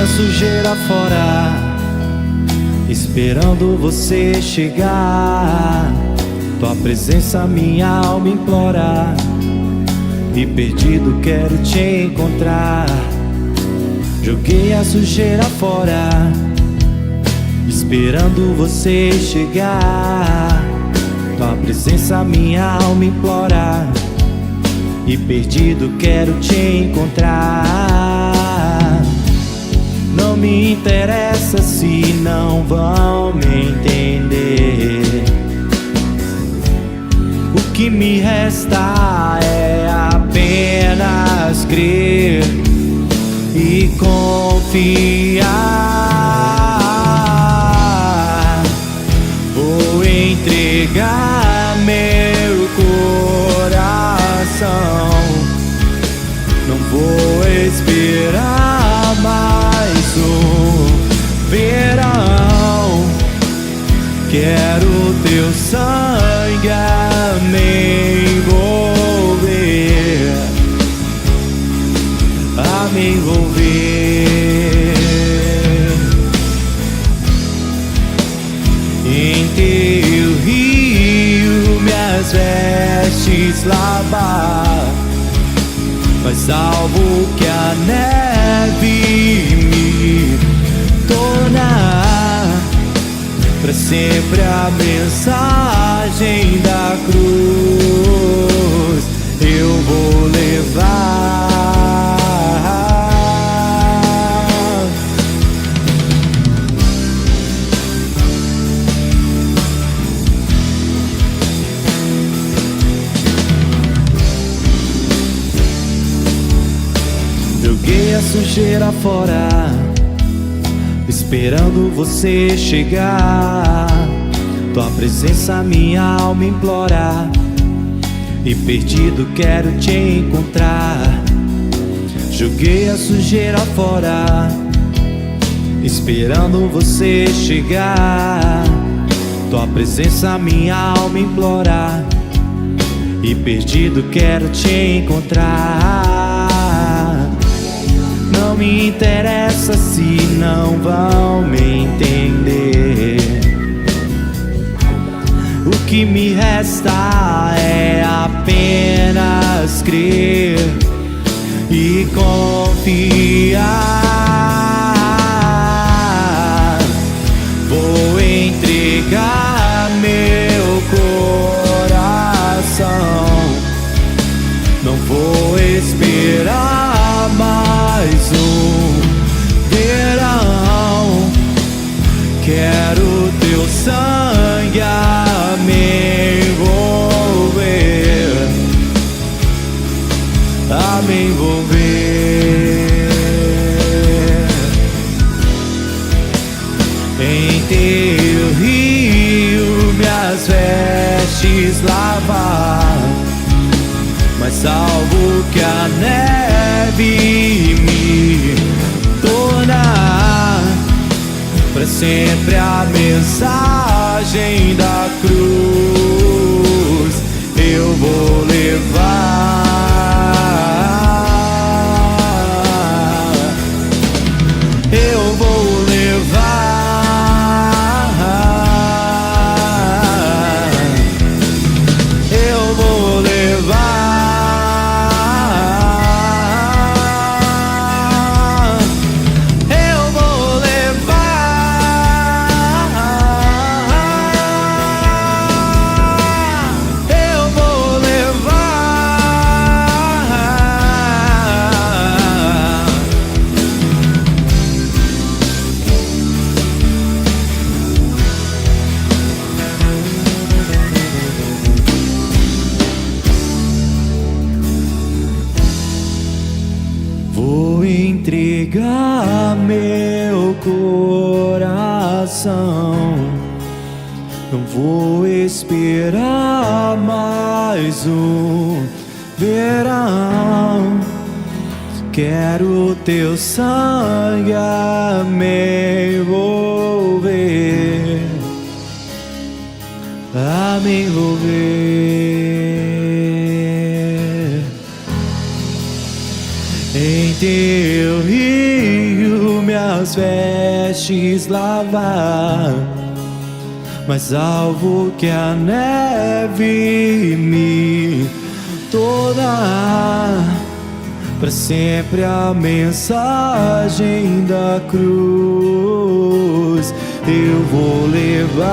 a sujeira fora, esperando você chegar. Tua presença minha alma implora, e perdido quero te encontrar. Joguei a sujeira fora, esperando você chegar. Tua presença minha alma implora, e perdido quero te encontrar. Não me interessa se não vão me entender. O que me resta é apenas crer e confiar. Vou entregar meu coração, não vou esperar mais um verão. Quero teu sangue a me envolver, a me envolver. Em teu rio minhas vestes lavar, mais alvo que a neve me tornar. Pra sempre a mensagem da cruz eu vou levar. Joguei a sujeira fora, esperando você chegar. Tua presença minha alma implora, e perdido quero te encontrar. Joguei a sujeira fora, esperando você chegar. Tua presença minha alma implora, e perdido quero te encontrar. Não me interessa se não vão me entender. O que me resta é apenas crer e confiar. Vou entregar meu coração, não vou esperar mais um verão. Quero teu sangue a me envolver, a me envolver. Em teu rio minhas vestes lavar, mais salvo que a neve me tornar. Pra sempre a mensagem da cruz eu vou levar. Eu vou levar. Eu vou levar. Eu vou levar. Eu vou levar. Vou entregar meu coração, não vou esperar mais um verão. Quero teu sangue a me envolver, a me envolver. Em teu rio minhas vestes lavar, mais alvo que a neve me tornar, para sempre a mensagem da cruz eu vou levar.